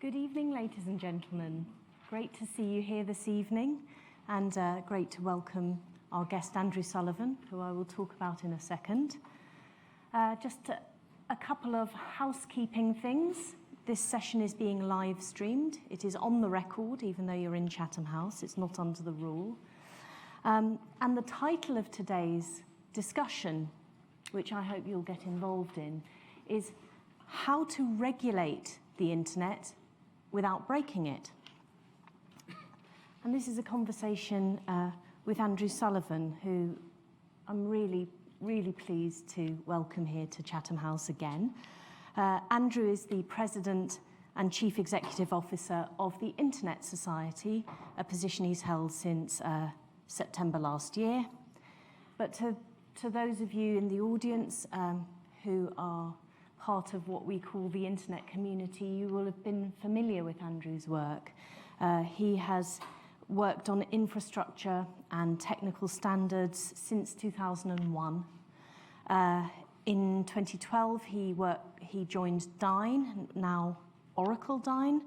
Good evening, ladies and gentlemen. Great to see you here this evening, and great to welcome our guest, Andrew Sullivan, who I will talk about in a second. Just a couple of housekeeping things. This session is being live streamed. It is on the record, even though you're in Chatham House. It's not under the rule. And the title of today's discussion, which I hope you'll get involved in, is how to regulate the internet without breaking it. And this is a conversation with Andrew Sullivan, who I'm really pleased to welcome here to Chatham House again. Andrew is the President and Chief Executive Officer of the Internet Society, a position he's held since September last year. But to those of you in the audience who are part of what we call the internet community, you will have been familiar with Andrew's work. He has worked on infrastructure and technical standards since 2001. In 2012, he joined Dyn, now Oracle Dyn,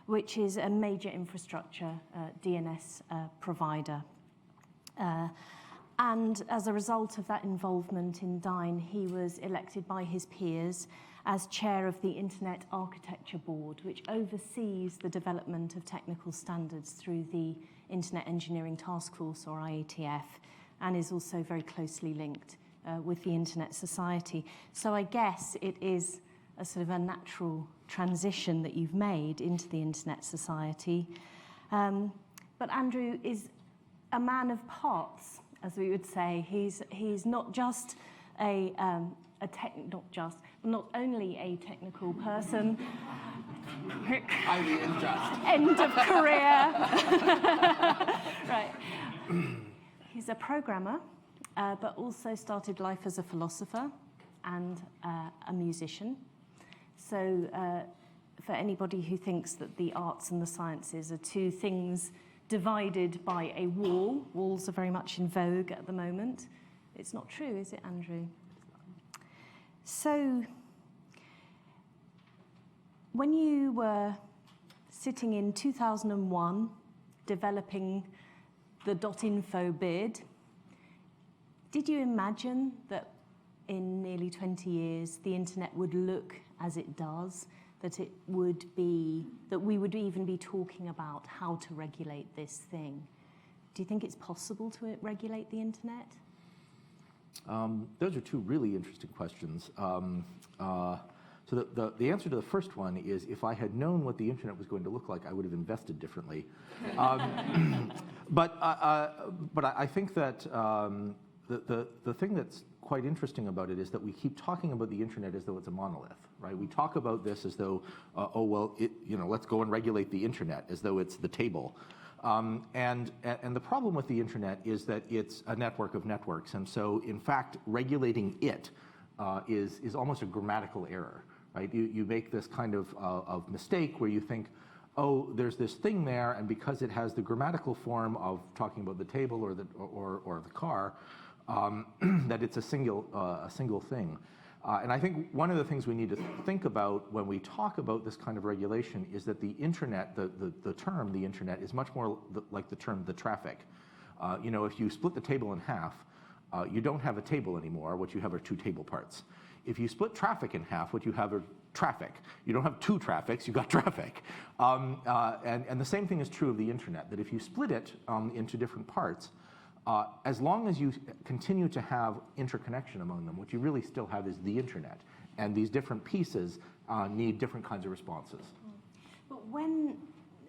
which is a major infrastructure DNS provider. And as a result of that involvement in Dyn, he was elected by his peers as chair of the Internet Architecture Board, which oversees the development of technical standards through the Internet Engineering Task Force, or IETF, and is also very closely linked with the Internet Society. So I guess it is a sort of a natural transition that you've made into the Internet Society. But Andrew is a man of parts, as we would say. He's not just not only a technical person. Highly unjust. End of career. Right. He's a programmer, but also started life as a philosopher and a musician. So for anybody who thinks that the arts and the sciences are two things divided by a wall, walls are very much in vogue at the moment. It's not true, is it, Andrew? So, when you were sitting in 2001 developing the .info bid, did you imagine that in nearly 20 years the internet would look as it does? That we would even be talking about how to regulate this thing? Do you think it's possible to regulate the internet? Those are two really interesting questions. So the answer to the first one is, if I had known what the internet was going to look like, I would have invested differently. But I think that the thing that's quite interesting about it is that we keep talking about the internet as though it's a monolith, right? We talk about this as though, let's go and regulate the internet, as though it's the table. And the problem with the internet is that it's a network of networks, and so in fact regulating it is almost a grammatical error, right? You make this kind of mistake where you think, oh, there's this thing there, and because it has the grammatical form of talking about the table or the car, that it's a single thing. And I think one of the things we need to think about when we talk about this kind of regulation is that the internet, the term the internet, is much more like the term the traffic. If you split the table in half, you don't have a table anymore. What you have are two table parts. If you split traffic in half, what you have are traffic. You don't have two traffics, you've got traffic. And the same thing is true of the internet, that if you split it into different parts, as long as you continue to have interconnection among them, what you really still have is the internet. And these different pieces need different kinds of responses. But when,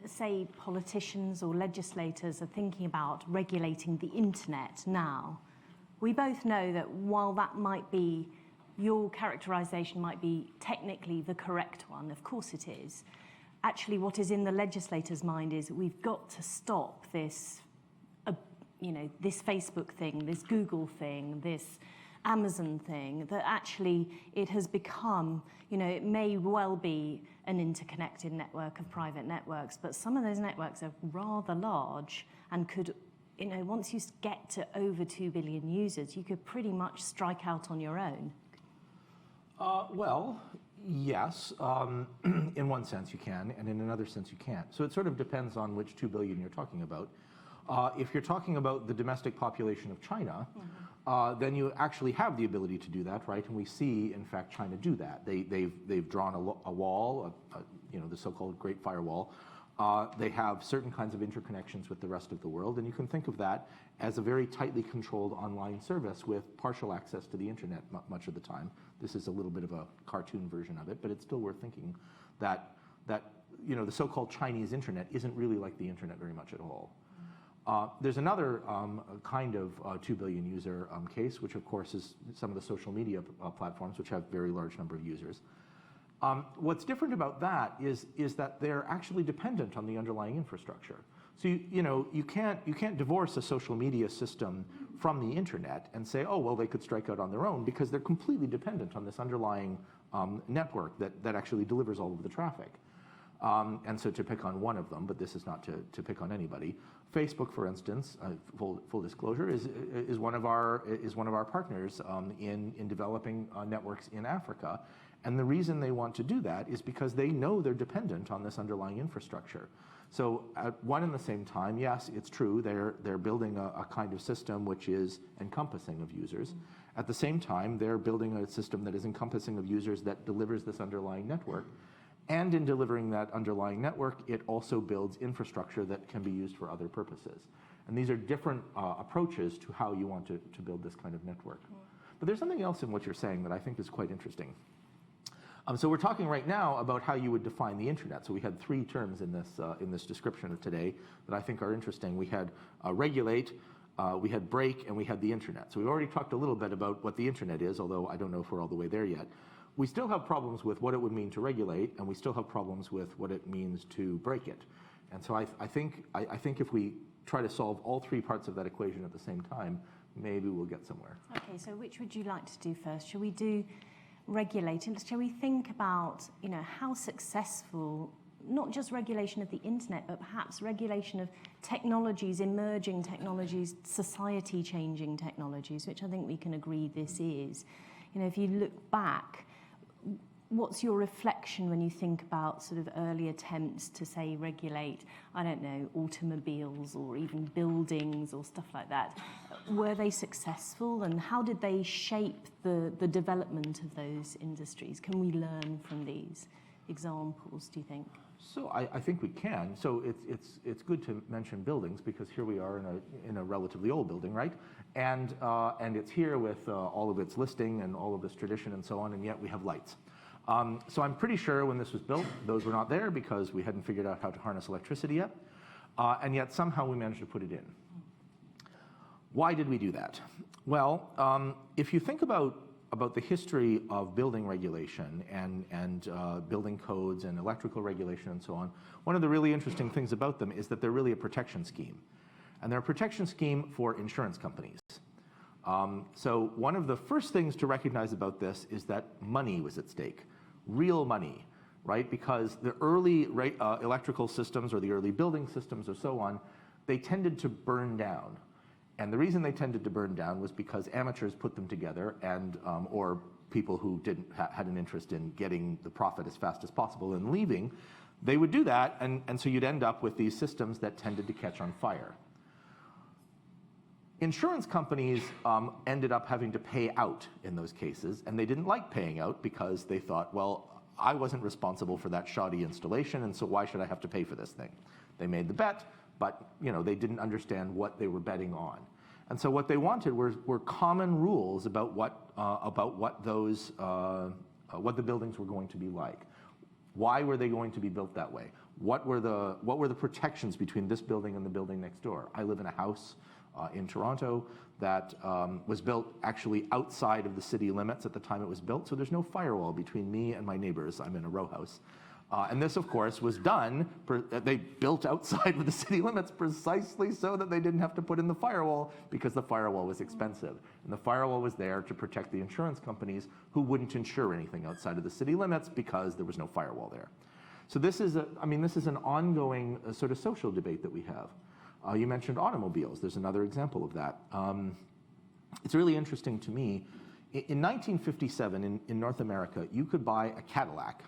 say, politicians or legislators are thinking about regulating the internet now, we both know that while that might be, your characterization might be technically the correct one, of course it is, actually what is in the legislator's mind is we've got to stop this this Facebook thing, this Google thing, this Amazon thing, that actually it has become, it may well be an interconnected network of private networks, but some of those networks are rather large and could, once you get to over 2 billion users, you could pretty much strike out on your own. Well, Yes, in one sense you can, and in another sense you can't. So it sort of depends on which 2 billion you're talking about. If you're talking about the domestic population of China, then you actually have the ability to do that, right? And we see, in fact, China do that. They've drawn a wall, the so-called Great Firewall. They have certain kinds of interconnections with the rest of the world, and you can think of that as a very tightly controlled online service with partial access to the internet much of the time. This is a little bit of a cartoon version of it, but it's still worth thinking that the so-called Chinese internet isn't really like the internet very much at all. There's another kind of 2 billion user case, which of course is some of the social media platforms, which have very large number of users. What's different about that is that they're actually dependent on the underlying infrastructure. So you can't divorce a social media system from the internet and say, oh well, they could strike out on their own, because they're completely dependent on this underlying network that actually delivers all of the traffic. And so to pick on one of them, but this is not to pick on anybody, Facebook, for instance, full disclosure, is one of our partners in developing networks in Africa. And the reason they want to do that is because they know they're dependent on this underlying infrastructure. So at one and the same time, yes, it's true, they're building a kind of system which is encompassing of users. At the same time, they're building a system that is encompassing of users that delivers this underlying network. And in delivering that underlying network, it also builds infrastructure that can be used for other purposes. And these are different approaches to how you want to build this kind of network. But there's something else in what you're saying that I think is quite interesting. So we're talking right now about how you would define the internet. So we had 3 terms in this description of today that I think are interesting. We had regulate, we had break, and we had the internet. So we've already talked a little bit about what the internet is, although I don't know if we're all the way there yet. We still have problems with what it would mean to regulate, and we still have problems with what it means to break it. And so I think if we try to solve all 3 parts of that equation at the same time, maybe we'll get somewhere. Okay, so which would you like to do first? Shall we do regulate? And shall we think about, how successful, not just regulation of the internet, but perhaps regulation of technologies, emerging technologies, society-changing technologies, which I think we can agree this is. If you look back, what's your reflection when you think about sort of early attempts to, say, regulate, I don't know, automobiles or even buildings or stuff like that? Were they successful, and how did they shape the development of those industries? Can we learn from these examples, do you think? So I think we can. So it's good to mention buildings, because here we are in a relatively old building, right? And it's here with all of its listing and all of its tradition and so on, and yet we have lights. So I'm pretty sure when this was built, those were not there because we hadn't figured out how to harness electricity yet, and yet somehow we managed to put it in. Why did we do that? Well, if you think about the history of building regulation and building codes and electrical regulation and so on, one of the really interesting things about them is that they're really a protection scheme. And they're a protection scheme for insurance companies. So one of the first things to recognize about this is that money was at stake, real money, right? Because the early electrical systems or the early building systems or so on, they tended to burn down. And the reason they tended to burn down was because amateurs put them together, and or people who had an interest in getting the profit as fast as possible and leaving, they would do that, and so you'd end up with these systems that tended to catch on fire. Insurance companies ended up having to pay out in those cases, and they didn't like paying out because they thought, well, I wasn't responsible for that shoddy installation, and so why should I have to pay for this thing? They made the bet, but they didn't understand what they were betting on. And so what they wanted were common rules about what the buildings were going to be like. Why were they going to be built that way? What were the protections between this building and the building next door? I live in a house in Toronto that was built actually outside of the city limits at the time it was built, so there's no firewall between me and my neighbors. I'm in a row house. And this, of course, was done, they built outside of the city limits precisely so that they didn't have to put in the firewall, because the firewall was expensive. And the firewall was there to protect the insurance companies who wouldn't insure anything outside of the city limits because there was no firewall there. So this is an ongoing sort of social debate that we have. You mentioned automobiles. There's another example of that. It's really interesting to me In 1957, in North America, you could buy a Cadillac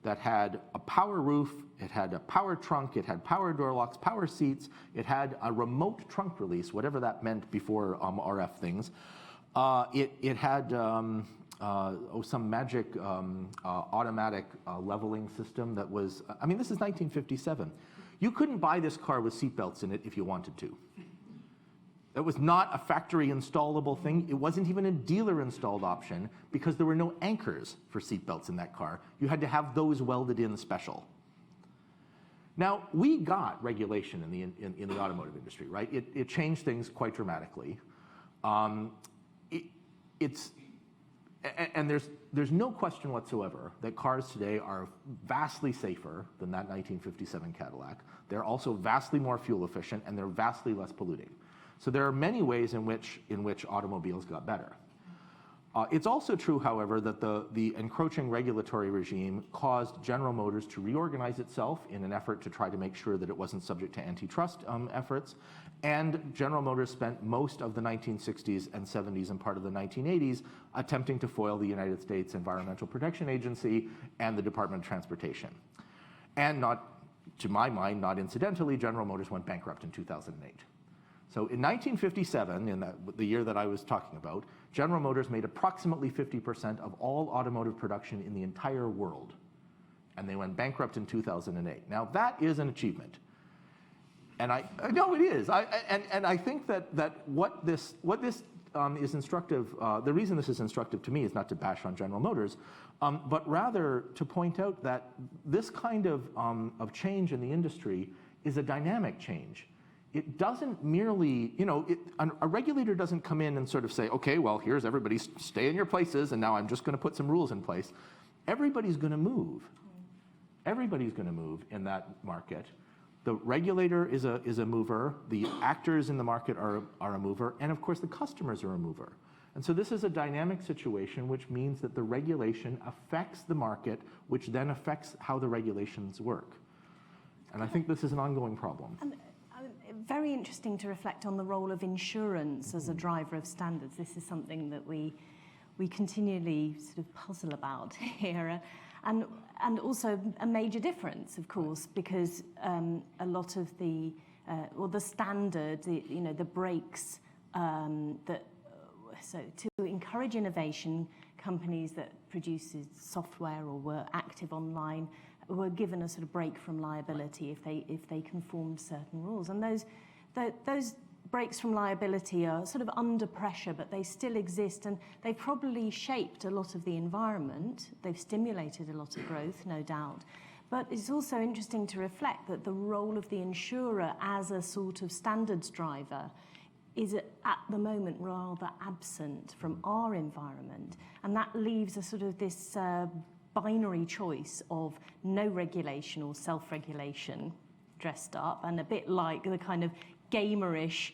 that had a power roof, it had a power trunk, it had power door locks, power seats, it had a remote trunk release, whatever that meant before RF things. It had some magic automatic leveling system that was, I mean, this is 1957. You couldn't buy this car with seatbelts in it if you wanted to. It was not a factory installable thing. It wasn't even a dealer installed option because there were no anchors for seatbelts in that car. You had to have those welded in special. Now, we got regulation in the automotive industry, right? It changed things quite dramatically. And there's no question whatsoever that cars today are vastly safer than that 1957 Cadillac. They're also vastly more fuel efficient, and they're vastly less polluting. So there are many ways in which automobiles got better. It's also true, however, that the encroaching regulatory regime caused General Motors to reorganize itself in an effort to try to make sure that it wasn't subject to antitrust efforts. And General Motors spent most of the 1960s and 70s and part of the 1980s attempting to foil the United States Environmental Protection Agency and the Department of Transportation. And not, to my mind, not incidentally, General Motors went bankrupt in 2008. So in 1957, in the year that I was talking about, General Motors made approximately 50% of all automotive production in the entire world. And they went bankrupt in 2008. Now, that is an achievement. And I know it is. And I think that what this is instructive, the reason this is instructive to me is not to bash on General Motors, but rather to point out that this kind of change in the industry is a dynamic change. It doesn't merely, a regulator doesn't come in and sort of say, okay, well, here's everybody, stay in your places, and now I'm just going to put some rules in place. Everybody's going to move. Everybody's going to move in that market. The regulator is a mover, the actors in the market are a mover, and of course the customers are a mover. And so this is a dynamic situation, which means that the regulation affects the market, which then affects how the regulations work. And I think this is an ongoing problem. Very interesting to reflect on the role of insurance as a driver of standards. This is something that we continually sort of puzzle about here. And also a major difference, of course, because a lot of the standard, the brakes so to encourage innovation, companies that produces software or were active online were given a sort of break from liability if they conformed certain rules. And those breaks from liability are sort of under pressure, but they still exist, and they've probably shaped a lot of the environment. They've stimulated a lot of growth, no doubt. But it's also interesting to reflect that the role of the insurer as a sort of standards driver is at the moment rather absent from our environment. And that leaves a sort of this binary choice of no regulation or self-regulation dressed up, and a bit like the kind of gamerish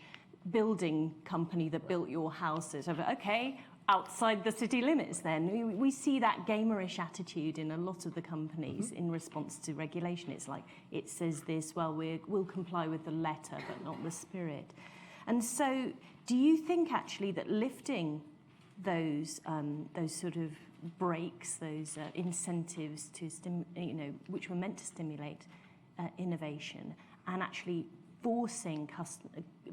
building company that built your houses. Okay, outside the city limits then. We see that gamerish attitude in a lot of the companies in response to regulation. It's like, it says this, well, we'll comply with the letter, but not the spirit. And so do you think actually that lifting those sort of brakes, those incentives to which were meant to stimulate innovation, and actually forcing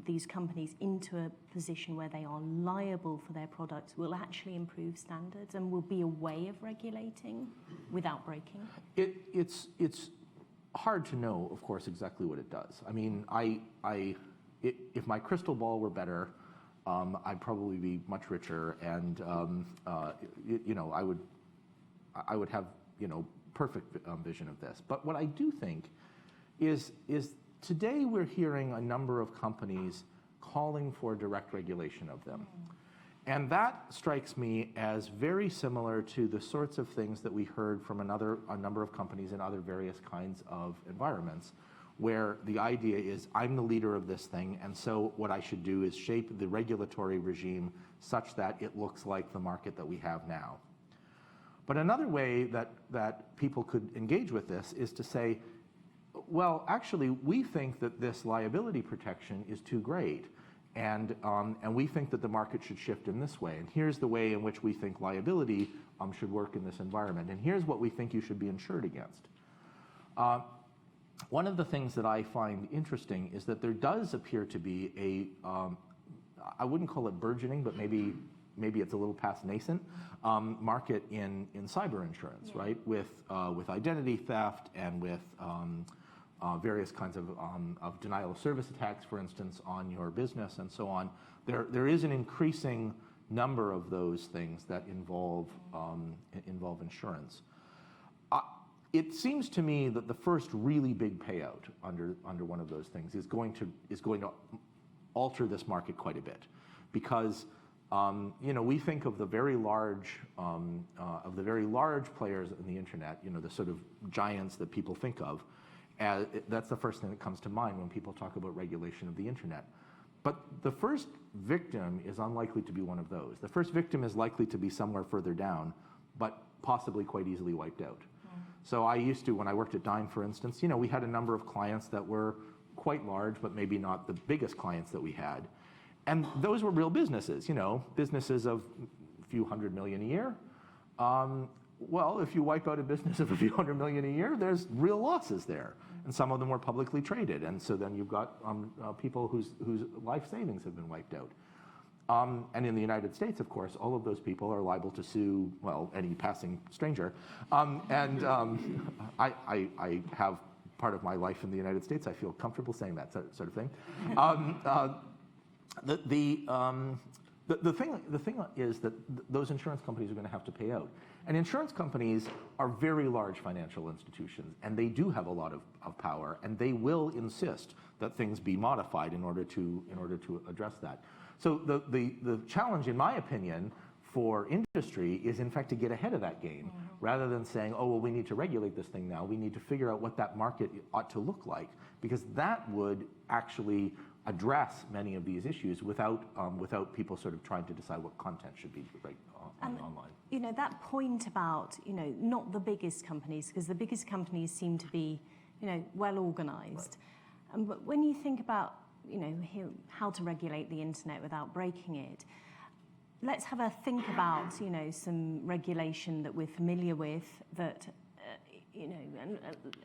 these companies into a position where they are liable for their products will actually improve standards and will be a way of regulating without breaking? It's hard to know, of course, exactly what it does. I mean, if my crystal ball were better, I'd probably be much richer, and I would have perfect vision of this. But what I do think is today we're hearing a number of companies calling for direct regulation of them. And that strikes me as very similar to the sorts of things that we heard from a number of companies in other various kinds of environments, where the idea is, I'm the leader of this thing, and so what I should do is shape the regulatory regime such that it looks like the market that we have now. But another way that people could engage with this is to say, well, actually, we think that this liability protection is too great, And we think that the market should shift in this way. And here's the way in which we think liability should work in this environment. And here's what we think you should be insured against. One of the things that I find interesting is that there does appear to be I wouldn't call it burgeoning, but maybe it's a little past nascent, market in cyber insurance, right? With identity theft and with various kinds of denial of service attacks, for instance, on your business and so on. There is an increasing number of those things that involve insurance. It seems to me that the first really big payout under one of those things is going to alter this market quite a bit, because we think of the very large players in the internet, the sort of giants that people think of. That's the first thing that comes to mind when people talk about regulation of the internet. But the first victim is unlikely to be one of those. The first victim is likely to be somewhere further down, but possibly quite easily wiped out. So I used to, when I worked at Dine, for instance, we had a number of clients that were quite large, but maybe not the biggest clients that we had. And those were real businesses, businesses of a few $100 million a year. Well, if you wipe out a business of a few $100 million a year, there's real losses there. And some of them were publicly traded. And so then you've got people whose life savings have been wiped out. And in the United States, of course, all of those people are liable to sue, well, any passing stranger. I have part of my life in the United States. I feel comfortable saying that sort of thing. The thing is that those insurance companies are going to have to pay out. And insurance companies are very large financial institutions, and they do have a lot of power, and they will insist that things be modified in order to address that. So the challenge, in my opinion, for industry is in fact to get ahead of that game, rather than saying, oh, well, we need to regulate this thing now. We need to figure out what that market ought to look like, because that would actually address many of these issues without people sort of trying to decide what content should be online. That point about, not the biggest companies, because the biggest companies seem to be, well organized. Right. But when you think about, how to regulate the internet without breaking it, let's have a think about, some regulation that we're familiar with that, and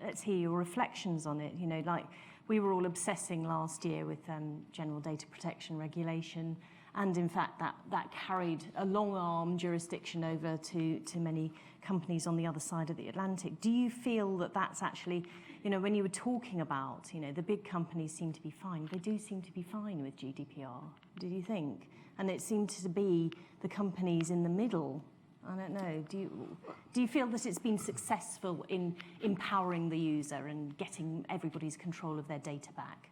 let's hear your reflections on it. Like we were all obsessing last year with general data protection regulation, and in fact that carried a long-arm jurisdiction over to many companies on the other side of the Atlantic. Do you feel that that's actually, when you were talking about, the big companies seem to be fine, they do seem to be fine with GDPR, do you think? And it seemed to be the companies in the middle. I don't know. Do you feel that it's been successful in empowering the user and getting everybody's control of their data back?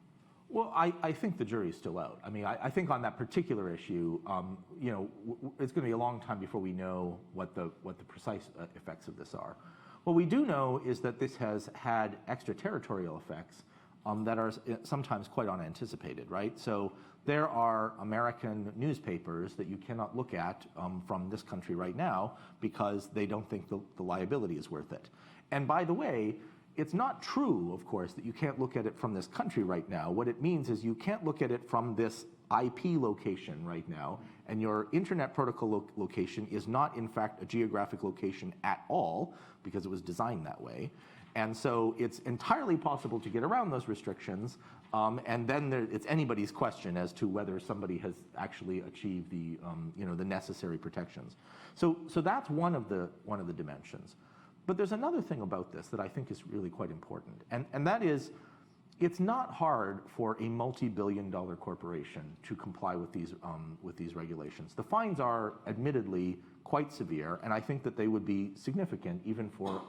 Well, I think the jury's still out. I mean, I think on that particular issue, it's going to be a long time before we know what the precise effects of this are. What we do know is that this has had extraterritorial effects that are sometimes quite unanticipated, right? So there are American newspapers that you cannot look at from this country right now because they don't think the liability is worth it. And by the way, it's not true, of course, that you can't look at it from this country right now. What it means is you can't look at it from this IP location right now, and your internet protocol location is not, in fact, a geographic location at all because it was designed that way. And so it's entirely possible to get around those restrictions, and then it's anybody's question as to whether somebody has actually achieved the necessary protections. So that's one of the dimensions. But there's another thing about this that I think is really quite important, and that is, it's not hard for a multi-billion-dollar corporation to comply with these regulations. The fines are admittedly quite severe, and I think that they would be significant even for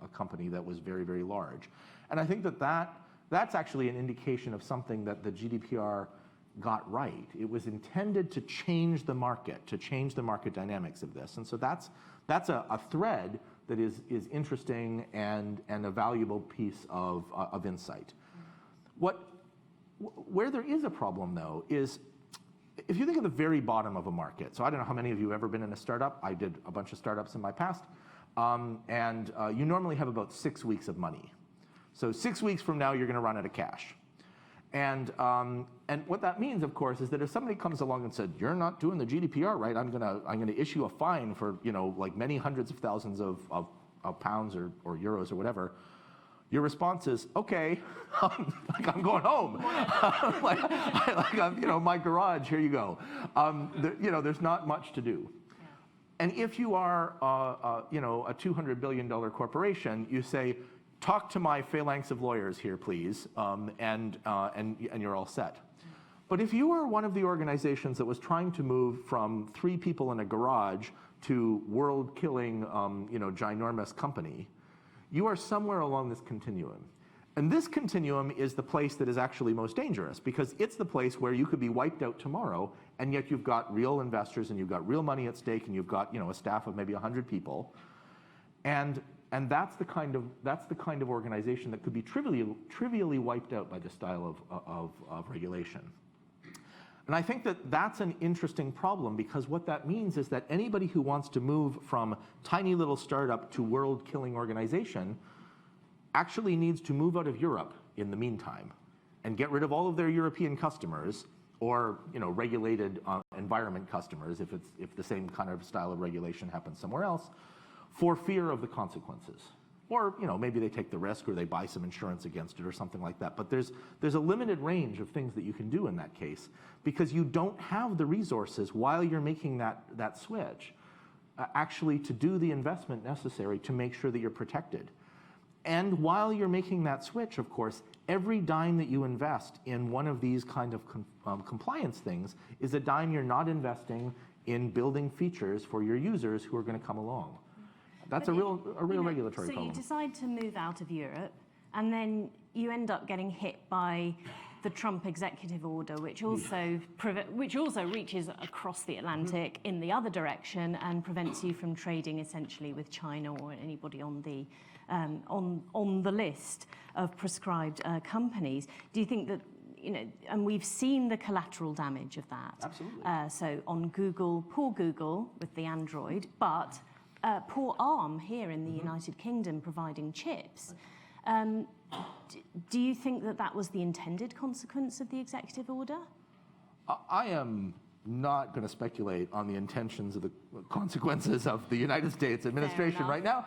a company that was very, very large. And I think that's actually an indication of something that the GDPR got right. It was intended to change the market dynamics of this, and so that's a thread that is interesting and a valuable piece of insight. Where there is a problem, though, is if you think at the very bottom of a market. So I don't know how many of you have ever been in a startup. I did a bunch of startups in my past. And you normally have about 6 weeks of money. So 6 weeks from now, you're going to run out of cash. And what that means, of course, is that if somebody comes along and said, "You're not doing the GDPR right, I'm gonna issue a fine for like many hundreds of thousands of pounds or euros or whatever," your response is, "Okay, like I'm going home, my garage. Here you go." There's not much to do. And if you are, a $200 billion corporation, you say, "Talk to my phalanx of lawyers here, please," and you're all set. But if you are one of the organizations that was trying to move from 3 people in a garage to world-killing, ginormous company, you are somewhere along this continuum. And this continuum is the place that is actually most dangerous, because it's the place where you could be wiped out tomorrow, and yet you've got real investors and you've got real money at stake and you've got a staff of maybe 100 people, and that's the kind of organization that could be trivially wiped out by this style of regulation. And I think that that's an interesting problem, because what that means is that anybody who wants to move from tiny little startup to world-killing organization actually needs to move out of Europe in the meantime and get rid of all of their European customers, or regulated environment customers if the same kind of style of regulation happens somewhere else, for fear of the consequences. Or maybe they take the risk, or they buy some insurance against it or something like that. But there's a limited range of things that you can do in that case, because you don't have the resources while you're making that switch actually to do the investment necessary to make sure that you're protected. And while you're making that switch, of course, every dime that you invest in one of these kind of compliance things is a dime you're not investing in building features for your users who are going to come along. That's a real regulatory problem. So you decide to move out of Europe, and then you end up getting hit by the Trump executive order, which also reaches across the Atlantic in the other direction and prevents you from trading essentially with China or anybody on the list of prescribed companies. Do you think that, and we've seen the collateral damage of that. Absolutely. So on Google, poor Google with the Android, but poor ARM here in the United Kingdom providing chips. Do you think that was the intended consequence of the executive order? I am not going to speculate on the intentions of the consequences of the United States administration right now.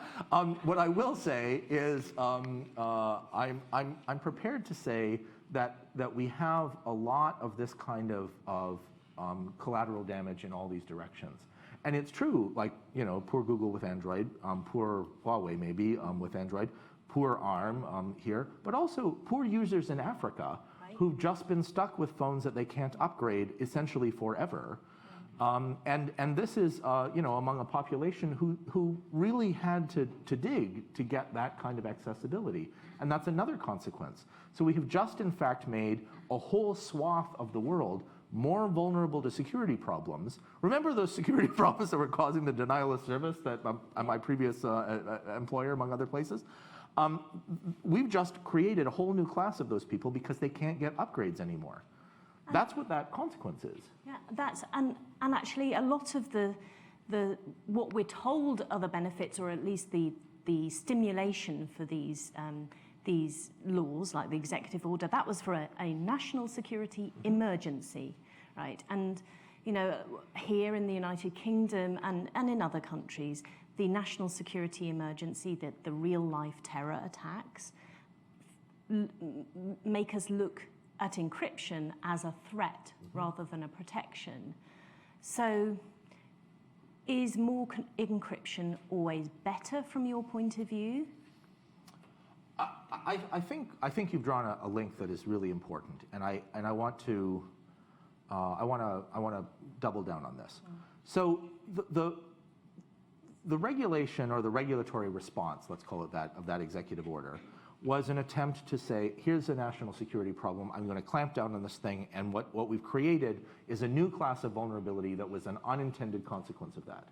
What I will say is I'm prepared to say that we have a lot of this kind of collateral damage in all these directions. And it's true, like, poor Google with Android, poor Huawei maybe with Android, poor ARM here, but also poor users in Africa who've just been stuck with phones that they can't upgrade essentially forever. And this is, among a population who really had to dig to get that kind of accessibility. And that's another consequence. So we have just, in fact, made a whole swath of the world more vulnerable to security problems. Remember those security problems that were causing the denial of service that at my previous employer, among other places? We've just created a whole new class of those people because they can't get upgrades anymore. That's what that consequence is. Yeah, and actually a lot of the what we're told are the benefits, or at least the stimulation for these laws, like the executive order, that was for a national security emergency, right? And here in the United Kingdom and in other countries, the national security emergency, the real-life terror attacks, make us look at encryption as a threat rather than a protection. So is more encryption always better from your point of view? I think you've drawn a link that is really important, and I want to double down on this. So the regulation, or the regulatory response, let's call it that, of that executive order, was an attempt to say, here's a national security problem, I'm going to clamp down on this thing, and what we've created is a new class of vulnerability that was an unintended consequence of that.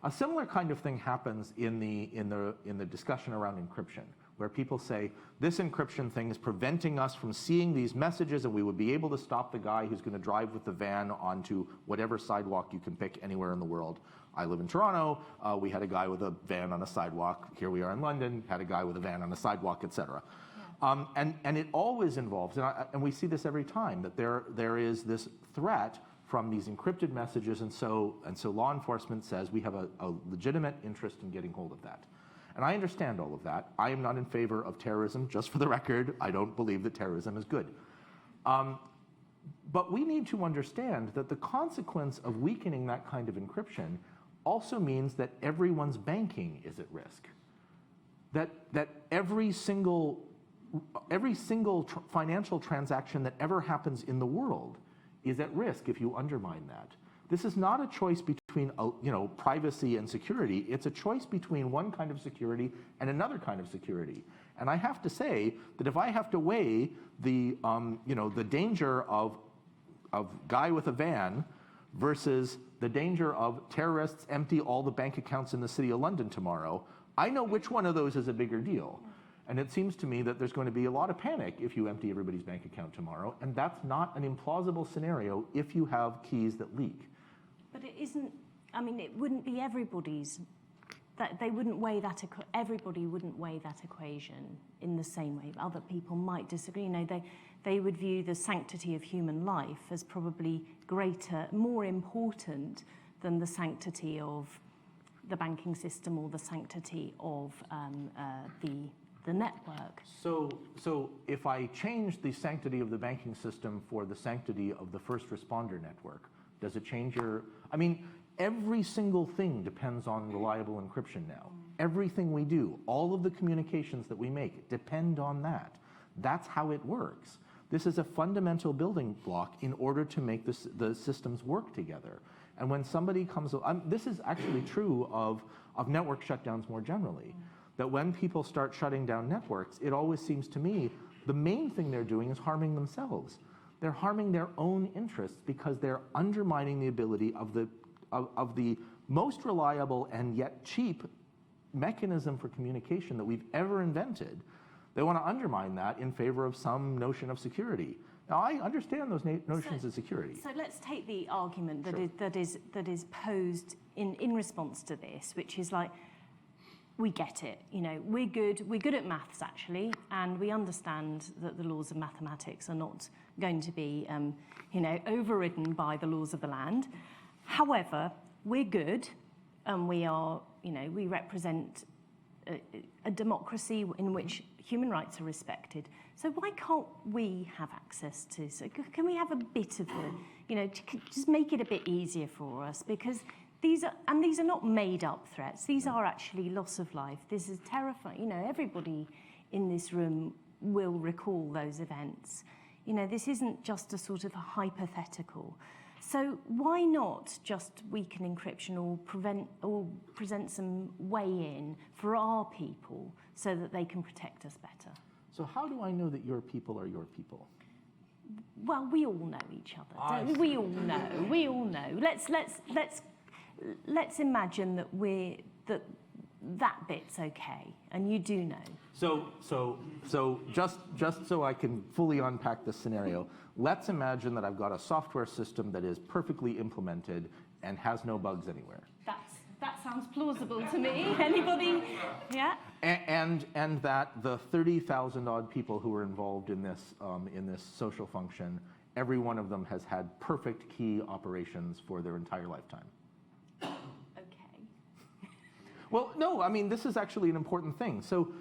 A similar kind of thing happens in the discussion around encryption, where people say, this encryption thing is preventing us from seeing these messages, and we would be able to stop the guy who's going to drive with the van onto whatever sidewalk you can pick anywhere in the world. I live in Toronto. We had a guy with a van on a sidewalk. Here we are in London, had a guy with a van on a sidewalk, etc. And it always involves, and we see this every time, that there is this threat from these encrypted messages, and so law enforcement says we have a legitimate interest in getting hold of that. And I understand all of that. I am not in favor of terrorism, just for the record. I don't believe that terrorism is good. But we need to understand that the consequence of weakening that kind of encryption also means that everyone's banking is at risk. That every single financial transaction that ever happens in the world is at risk if you undermine that. This is not a choice between privacy and security. It's a choice between one kind of security and another kind of security. And I have to say that if I have to weigh the danger of guy with a van versus the danger of terrorists empty all the bank accounts in the city of London tomorrow, I know which one of those is a bigger deal. And it seems to me that there's going to be a lot of panic if you empty everybody's bank account tomorrow, and that's not an implausible scenario if you have keys that leak. But it isn't, it wouldn't be everybody's, that they wouldn't weigh that, everybody wouldn't weigh that equation in the same way. Other people might disagree. They would view the sanctity of human life as probably greater, more important than the sanctity of the banking system or the sanctity of the network. So if I change the sanctity of the banking system for the sanctity of the first responder network, does it change your, every single thing depends on reliable encryption now. Everything we do, all of the communications that we make depend on that. That's how it works. This is a fundamental building block in order to make the systems work together. And when somebody comes, this is actually true of network shutdowns more generally, that when people start shutting down networks, it always seems to me the main thing they're doing is harming themselves. They're harming their own interests because they're undermining the ability of the most reliable and yet cheap mechanism for communication that we've ever invented. They want to undermine that in favor of some notion of security. Now, I understand those notions of security. So let's take the argument that is posed in response to this, which is like, we get it. We're good at maths actually, and we understand that the laws of mathematics are not going to be, overridden by the laws of the land. However, we're good, and we are, we represent a democracy in which human rights are respected. So why can't we have access to? So can we have a bit of just make it a bit easier for us, because these are not made up threats. These are actually loss of life. This is terrifying. Everybody in this room will recall those events. This isn't just a sort of a hypothetical. So why not just weaken encryption or present some way in for our people so that they can protect us better? So how do I know that your people are your people? Well, we all know each other. Don't we? We all know. We all know. Let's imagine that that bit's okay, and you do know. So just so I can fully unpack this scenario, let's imagine that I've got a software system that is perfectly implemented and has no bugs anywhere. That sounds plausible to me. Anybody? Yeah. And that the 30,000 odd people who are involved in this social function, every one of them has had perfect key operations for their entire lifetime. Well, no, this is actually an important thing. So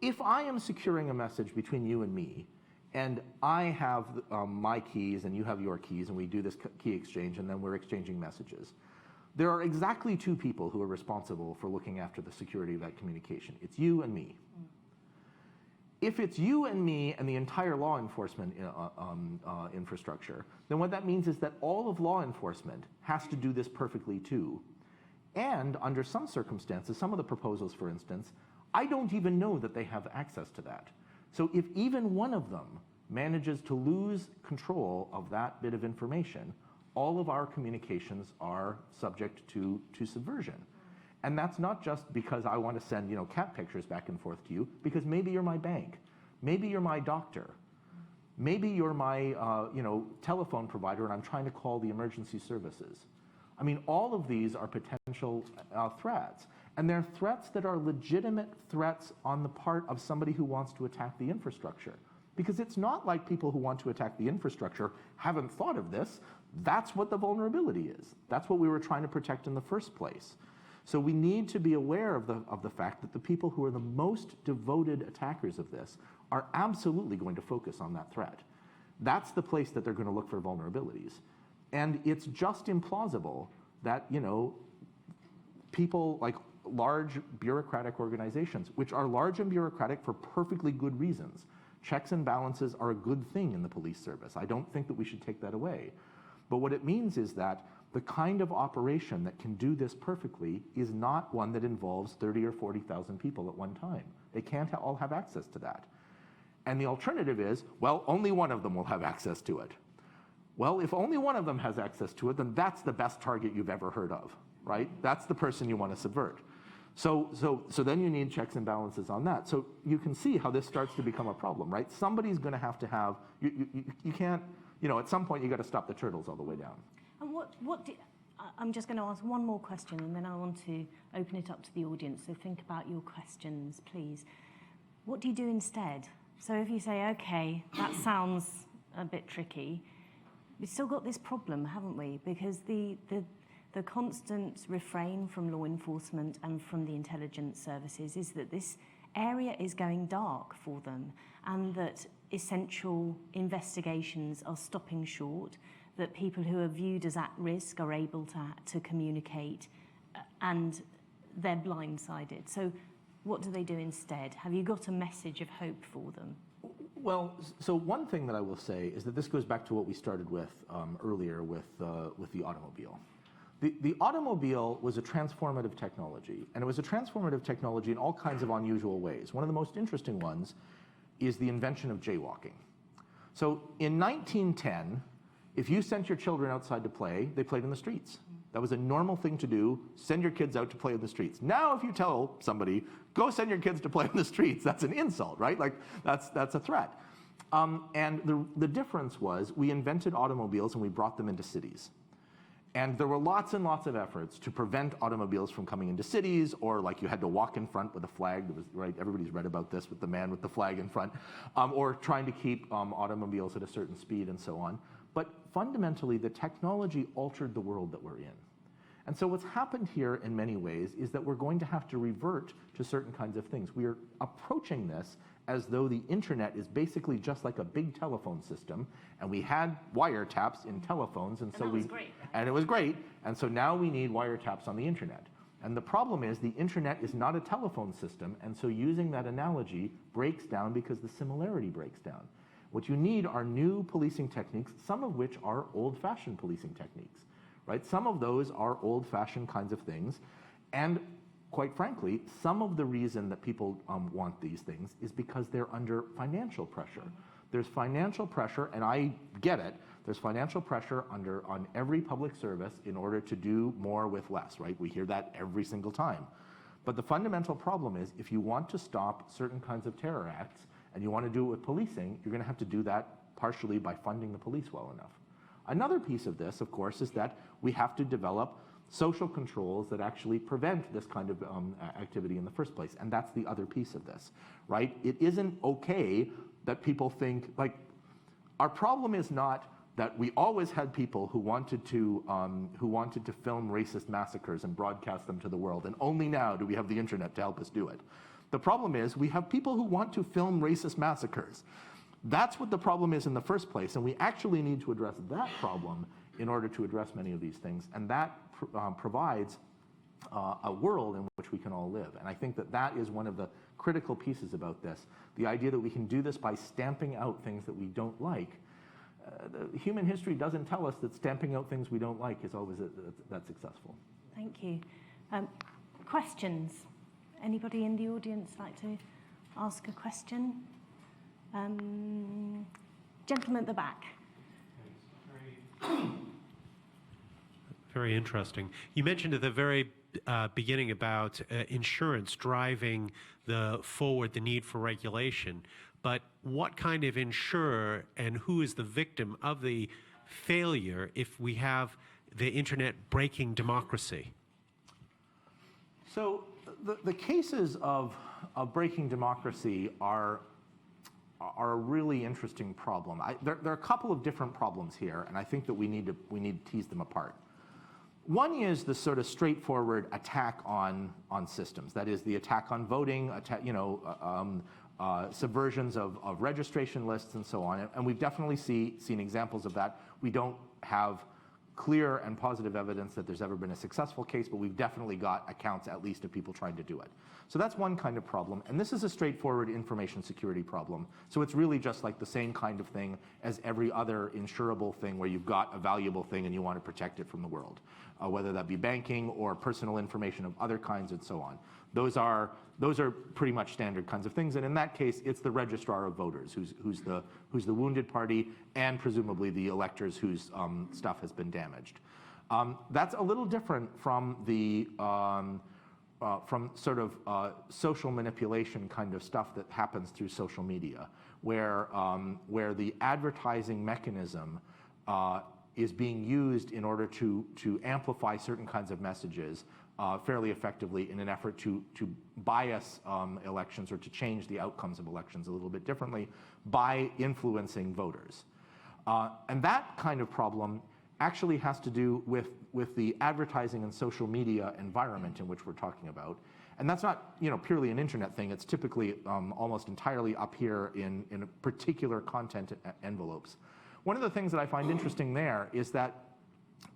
if I am securing a message between you and me, and I have my keys and you have your keys, and we do this key exchange, and then we're exchanging messages, there are exactly two people who are responsible for looking after the security of that communication. It's you and me. If it's you and me and the entire law enforcement infrastructure, then what that means is that all of law enforcement has to do this perfectly too. And under some circumstances, some of the proposals, for instance, I don't even know that they have access to that. So if even one of them manages to lose control of that bit of information, all of our communications are subject to subversion. And that's not just because I want to send cat pictures back and forth to you, because maybe you're my bank, maybe you're my doctor, maybe you're my telephone provider, and I'm trying to call the emergency services. All of these are potential threats. And they're threats that are legitimate threats on the part of somebody who wants to attack the infrastructure. Because it's not like people who want to attack the infrastructure haven't thought of this. That's what the vulnerability is. That's what we were trying to protect in the first place. So we need to be aware of the fact that the people who are the most devoted attackers of this are absolutely going to focus on that threat. That's the place that they're going to look for vulnerabilities. And it's just implausible that, you know, people like large bureaucratic organizations, which are large and bureaucratic for perfectly good reasons. Checks and balances are a good thing in the police service. I don't think that we should take that away. But what it means is that the kind of operation that can do this perfectly is not one that involves 30 or 40,000 people at one time. They can't all have access to that. And the alternative is, well, only one of them will have access to it. Well, if only one of them has access to it, then that's the best target you've ever heard of, right? That's the person you want to subvert. So then you need checks and balances on that. So you can see how this starts to become a problem, right? Somebody's going to have, you can't, you know, at some point you got to stop the turtles all the way down. And I'm just going to ask one more question, and then I want to open it up to the audience. So think about your questions, please. What do you do instead? So if you say, okay, that sounds a bit tricky, we've still got this problem, haven't we? Because the constant refrain from law enforcement and from the intelligence services is that this area is going dark for them, and that essential investigations are stopping short, that people who are viewed as at risk are able to communicate, and they're blindsided. So what do they do instead? Have you got a message of hope for them? Well, so one thing that I will say is that this goes back to what we started with earlier with the automobile. The automobile was a transformative technology, and it was a transformative technology in all kinds of unusual ways. One of the most interesting ones is the invention of jaywalking. So in 1910, if you sent your children outside to play, they played in the streets. That was a normal thing to do, send your kids out to play in the streets. Now if you tell somebody, go send your kids to play in the streets, that's an insult, right? Like, that's a threat. And the difference was we invented automobiles and we brought them into cities. And there were lots and lots of efforts to prevent automobiles from coming into cities, or like you had to walk in front with a flag. That was, right, everybody's read about this with the man with the flag in front, or trying to keep automobiles at a certain speed and so on. But fundamentally, the technology altered the world that we're in. And so what's happened here in many ways is that we're going to have to revert to certain kinds of things. We are approaching this as though the internet is basically just like a big telephone system, and we had wiretaps in telephones, and so it was great, and so now we need wiretaps on the internet. And the problem is the internet is not a telephone system, and so using that analogy breaks down because the similarity breaks down. What you need are new policing techniques, some of which are old-fashioned policing techniques, right? Some of those are old-fashioned kinds of things, and quite frankly, some of the reason that people want these things is because they're under financial pressure. There's financial pressure, and I get it, there's financial pressure on every public service in order to do more with less, right? We hear that every single time. But the fundamental problem is if you want to stop certain kinds of terror acts and you want to do it with policing, you're going to have to do that partially by funding the police well enough. Another piece of this, of course, is that we have to develop social controls that actually prevent this kind of activity in the first place. And that's the other piece of this, right? It isn't okay that people think, like, our problem is not that we always had people who wanted to film racist massacres and broadcast them to the world, and only now do we have the internet to help us do it. The problem is we have people who want to film racist massacres. That's what the problem is in the first place, and we actually need to address that problem in order to address many of these things, and that provides a world in which we can all live. And I think that that is one of the critical pieces about this, the idea that we can do this by stamping out things that we don't like. The human history doesn't tell us that stamping out things we don't like is always that successful. Thank you. Questions? Anybody in the audience like to ask a question? Gentleman at the back. Very interesting. You mentioned at the very beginning about insurance driving the need for regulation. But what kind of insurer and who is the victim of the failure if we have the internet breaking democracy? So the cases of breaking democracy are a really interesting problem. There are a couple of different problems here, and I think that we need to tease them apart. One is the sort of straightforward attack on systems. That is the attack on voting, subversions of registration lists and so on. And we've definitely seen examples of that. We don't have clear and positive evidence that there's ever been a successful case, but we've definitely got accounts at least of people trying to do it. So that's one kind of problem. And this is a straightforward information security problem. So it's really just like the same kind of thing as every other insurable thing where you've got a valuable thing and you want to protect it from the world, whether that be banking or personal information of other kinds and so on. Those are pretty much standard kinds of things. And in that case, it's the registrar of voters who's the wounded party and presumably the electors whose stuff has been damaged. That's a little different from the from sort of social manipulation kind of stuff that happens through social media, where the advertising mechanism is being used in order to amplify certain kinds of messages fairly effectively in an effort to bias elections or to change the outcomes of elections a little bit differently by influencing voters. And that kind of problem actually has to do with the advertising and social media environment in which we're talking about. And that's not purely an internet thing. It's typically almost entirely up here in particular content envelopes. One of the things that I find interesting there is that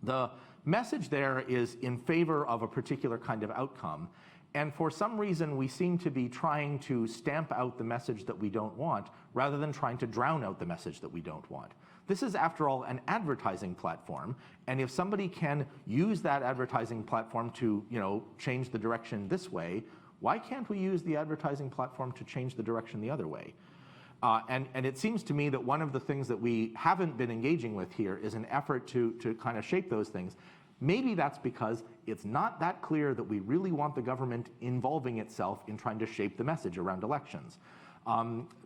the message there is in favor of a particular kind of outcome. And for some reason, we seem to be trying to stamp out the message that we don't want rather than trying to drown out the message that we don't want. This is, after all, an advertising platform. And if somebody can use that advertising platform to change the direction this way, why can't we use the advertising platform to change the direction the other way? And it seems to me that one of the things that we haven't been engaging with here is an effort to kind of shape those things. Maybe that's because it's not that clear that we really want the government involving itself in trying to shape the message around elections.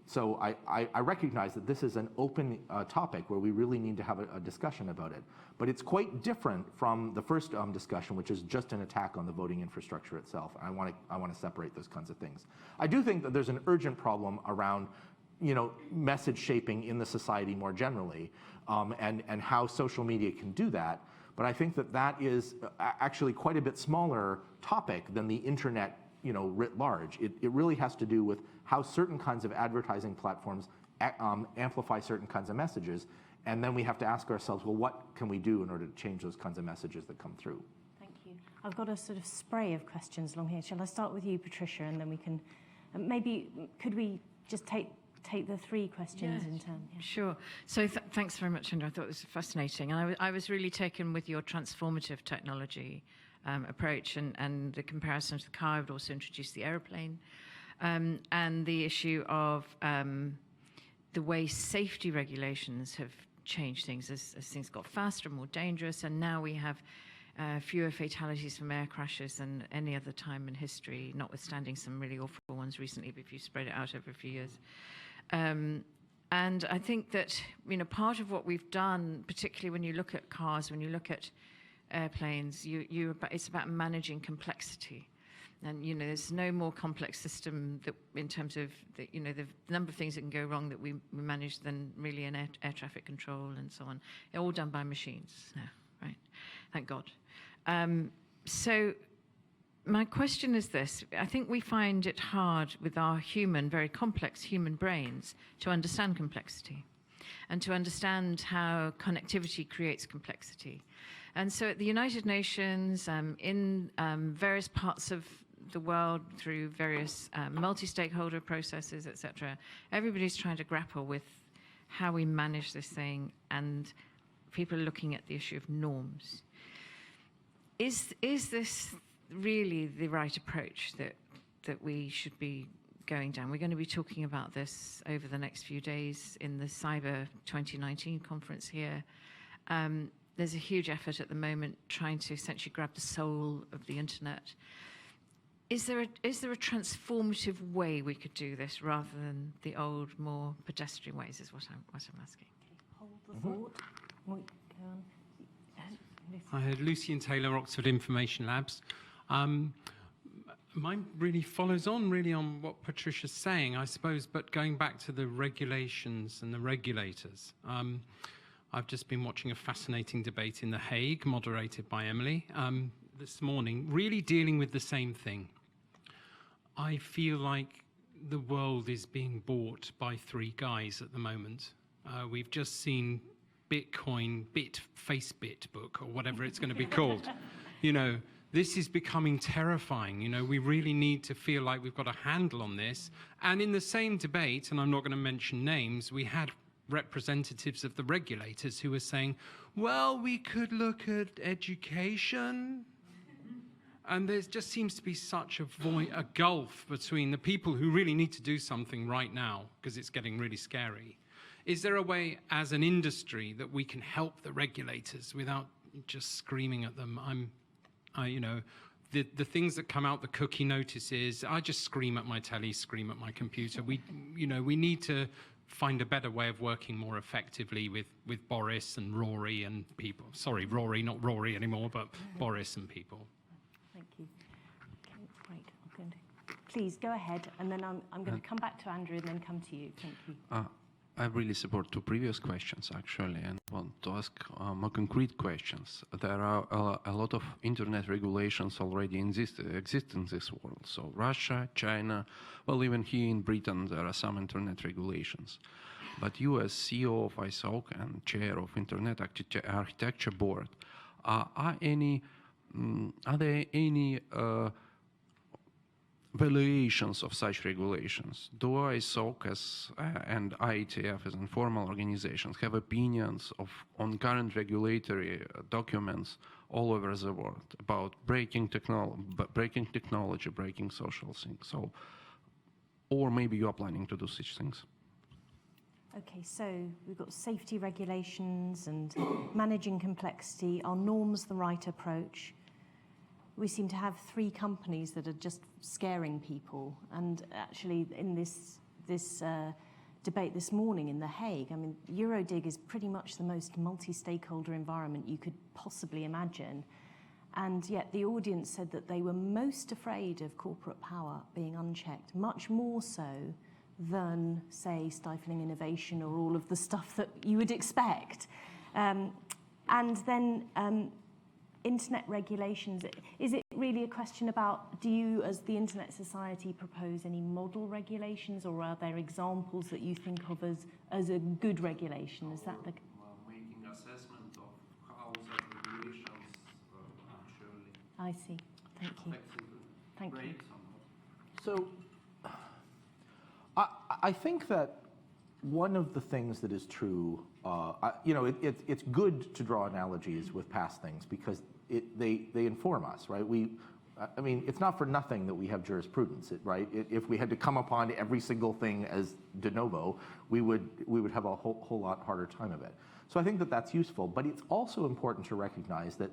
So I recognize that this is an open topic where we really need to have a discussion about it. But it's quite different from the first discussion, which is just an attack on the voting infrastructure itself. I want to separate those kinds of things. I do think that there's an urgent problem around message shaping in the society more generally, and how social media can do that. But I think that is actually quite a bit smaller topic than the internet, writ large. It really has to do with how certain kinds of advertising platforms amplify certain kinds of messages, and then we have to ask ourselves, well, what can we do in order to change those kinds of messages that come through? Thank you. I've got a sort of spray of questions along here. Shall I start with you, Patricia, and then we can maybe could we just take the three questions in turn? Yeah. Sure. So thanks very much, Andrew. I thought it was fascinating. And I was really taken with your transformative technology approach and the comparison to the car. I would also introduce the aeroplane and the issue of the way safety regulations have changed things as things got faster and more dangerous. And now we have fewer fatalities from air crashes than any other time in history, notwithstanding some really awful ones recently, but if you spread it out over a few years. And I think that part of what we've done, particularly when you look at cars, when you look at airplanes, it's about managing complexity. And there's no more complex system that, in terms of the number of things that can go wrong that we manage than really in air traffic control and so on. They're all done by machines now, right? Thank God. So my question is this. I think we find it hard with our very complex human brains to understand complexity and to understand how connectivity creates complexity. And so at the United Nations, in various parts of the world, through various multi-stakeholder processes, etc., everybody's trying to grapple with how we manage this thing, and people are looking at the issue of norms. Is this really the right approach that we should be going down? We're going to be talking about this over the next few days in the Cyber 2019 conference here. There's a huge effort at the moment trying to essentially grab the soul of the internet. Is there a transformative way we could do this rather than the old, more pedestrian ways? Is what I'm asking. Hold the thought. Go on. Hi, Lucy and Taylor, Oxford Information Labs. Mine really follows on really on what Patricia's saying, I suppose, but going back to the regulations and the regulators. I've just been watching a fascinating debate in The Hague, moderated by Emily, this morning, really dealing with the same thing. I feel like the world is being bought by three guys at the moment. We've just seen Bitcoin, Facebit book, or whatever it's going to be called. You know, this is becoming terrifying. You know, we really need to feel like we've got a handle on this. And in the same debate, and I'm not going to mention names, we had representatives of the regulators who were saying, well, we could look at education. And there just seems to be such a gulf between the people who really need to do something right now, because it's getting really scary. Is there a way, as an industry, that we can help the regulators without just screaming at them? You know, the things that come out, the cookie notices, I just scream at my telly, scream at my computer. We need to find a better way of working more effectively with Boris and Rory and people. Sorry, Rory, not Rory anymore, but Boris and people. Thank you. Okay, great. I'm going to, please go ahead, and then I'm going to come back to Andrew and then come to you. Thank you. I really support two previous questions, actually, and want to ask more concrete questions. There are a lot of internet regulations already exist in this world. So Russia, China, well, even here in Britain, there are some internet regulations. But you, as CEO of ISOC and chair of Internet Architecture Board, are there any valuations of such regulations? Do ISOC and IETF as informal organizations have opinions on current regulatory documents all over the world about breaking technology, breaking social things? So, or maybe you are planning to do such things. Okay, so we've got safety regulations and managing complexity. Are norms the right approach? We seem to have three companies that are just scaring people. And actually, in this debate this morning in The Hague, I mean, Eurodig is pretty much the most multi-stakeholder environment you could possibly imagine. And yet the audience said that they were most afraid of corporate power being unchecked, much more so than, say, stifling innovation or all of the stuff that you would expect. And then internet regulations, is it really a question about, do you as the Internet Society propose any model regulations, or are there examples that you think of as a good regulation? Is that the... Making assessment of how the regulations actually... I see. Thank you. Thank you. So I think that one of the things that is true, it's good to draw analogies with past things because they inform us, right? I mean, it's not for nothing that we have jurisprudence, right? If we had to come upon every single thing as de novo, we would have a whole lot harder time of it. So I think that that's useful, but it's also important to recognize that,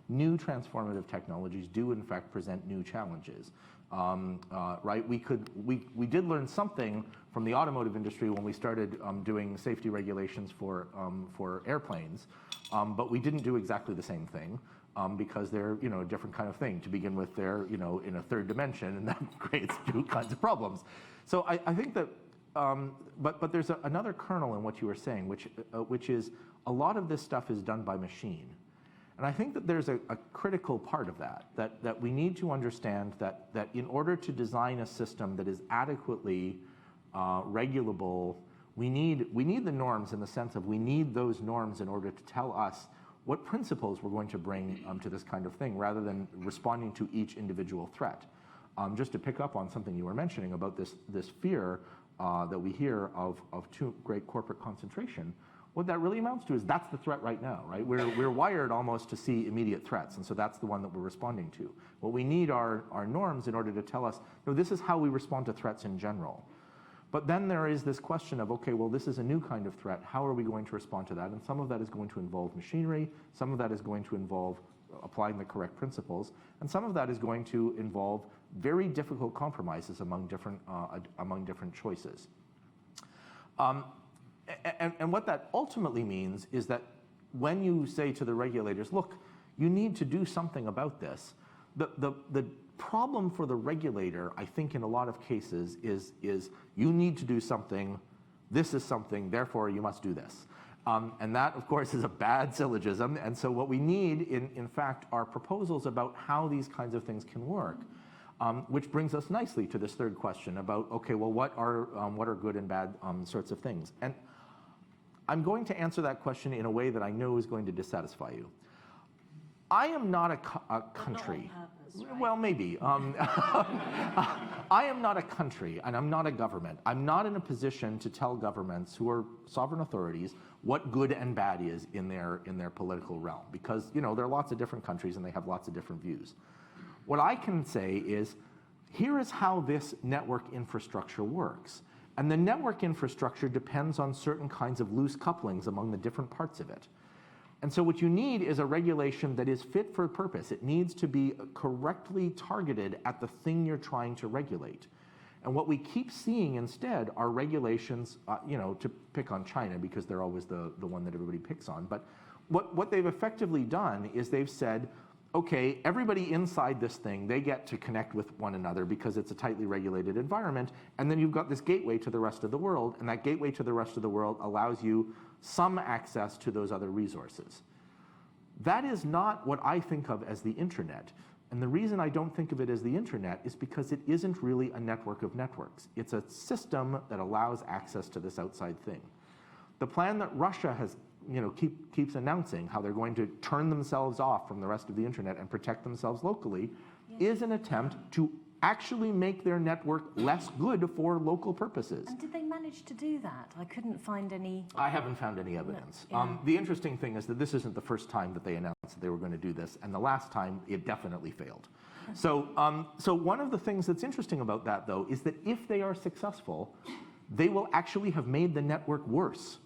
new transformative technologies do in fact present new challenges. Right? We did learn something from the automotive industry when we started doing safety regulations for airplanes, but we didn't do exactly the same thing because they're a different kind of thing. To begin with, they're in a third dimension, and that creates two kinds of problems. So I think that, but there's another kernel in what you were saying, which is a lot of this stuff is done by machine. And I think that there's a critical part of that we need to understand that in order to design a system that is adequately regulable, we need the norms in the sense of we need those norms in order to tell us what principles we're going to bring to this kind of thing rather than responding to each individual threat. Just to pick up on something you were mentioning about this fear that we hear of too great corporate concentration, what that really amounts to is that's the threat right now, right? We're wired almost to see immediate threats, and so that's the one that we're responding to. What we need are norms in order to tell us, no, this is how we respond to threats in general. But then there is this question of, okay, well, this is a new kind of threat. How are we going to respond to that? And some of that is going to involve machinery. Some of that is going to involve applying the correct principles. And some of that is going to involve very difficult compromises among different choices. And what that ultimately means is that when you say to the regulators, look, you need to do something about this, the problem for the regulator, I think in a lot of cases, is you need to do something, this is something, therefore you must do this. And that, of course, is a bad syllogism. And so what we need, in fact, are proposals about how these kinds of things can work. Which brings us nicely to this third question about, okay, well, what are good and bad sorts of things? And I'm going to answer that question in a way that I know is going to dissatisfy you. I am not a country. Not on purpose, right? Well, maybe. I am not a country, and I'm not a government. I'm not in a position to tell governments who are sovereign authorities what good and bad is in their political realm, because there are lots of different countries and they have lots of different views. What I can say is, here is how this network infrastructure works. And the network infrastructure depends on certain kinds of loose couplings among the different parts of it. And so what you need is a regulation that is fit for purpose. It needs to be correctly targeted at the thing you're trying to regulate. And what we keep seeing instead are regulations, to pick on China because they're always the one that everybody picks on. But what they've effectively done is they've said, okay, everybody inside this thing, they get to connect with one another because it's a tightly regulated environment, and then you've got this gateway to the rest of the world, and that gateway to the rest of the world allows you some access to those other resources. That is not what I think of as the internet. And the reason I don't think of it as the internet is because it isn't really a network of networks. It's a system that allows access to this outside thing. The plan that Russia has keeps announcing, how they're going to turn themselves off from the rest of the internet and protect themselves locally, is an attempt to actually make their network less good for local purposes. And did they manage to do that? I couldn't find any. I haven't found any evidence. Yeah. The interesting thing is that this isn't the first time that they announced that they were going to do this, and the last time it definitely failed. So one of the things that's interesting about that, though, is that if they are successful, they will actually have made the network worse.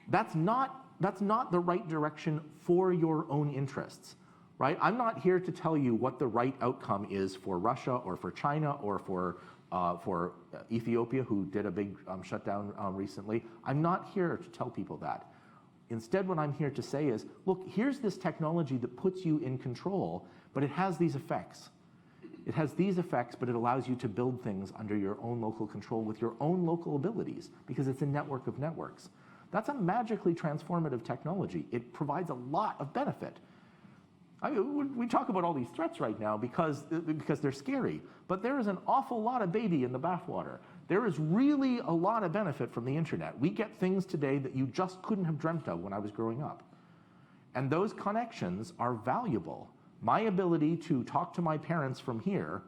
That's not the right direction for your own interests, right? I'm not here to tell you what the right outcome is for Russia or for China or for Ethiopia, who did a big shutdown recently. I'm not here to tell people that. Instead, what I'm here to say is, look, here's this technology that puts you in control, but it has these effects. It has these effects, but it allows you to build things under your own local control with your own local abilities, because it's a network of networks. That's a magically transformative technology. It provides a lot of benefit. I mean, we talk about all these threats right now because they're scary, but there is an awful lot of baby in the bathwater. There is really a lot of benefit from the internet. We get things today that you just couldn't have dreamt of when I was growing up. And those connections are valuable. My ability to talk to my parents from here,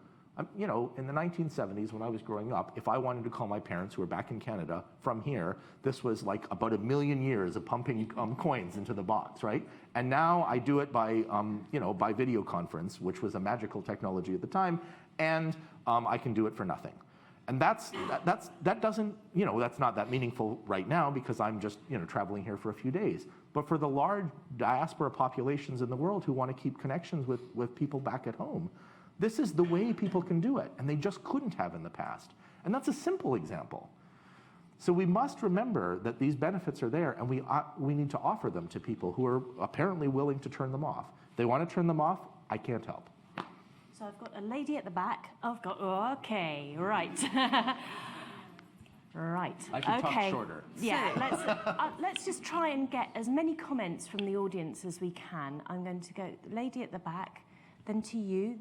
in the 1970s when I was growing up, if I wanted to call my parents who were back in Canada from here, this was like about 1 million years of pumping coins into the box, right? And now I do it by video conference, which was a magical technology at the time, and I can do it for nothing. And that's not that meaningful right now because I'm just traveling here for a few days. But for the large diaspora populations in the world who want to keep connections with people back at home, this is the way people can do it, and they just couldn't have in the past. And that's a simple example. So we must remember that these benefits are there, and we need to offer them to people who are apparently willing to turn them off. If they want to turn them off, I can't help. So I've got a lady at the back. Okay, right. Right. I should okay. talk shorter. Yeah, let's just try and get as many comments from the audience as we can. I'm going to go lady at the back, then to you,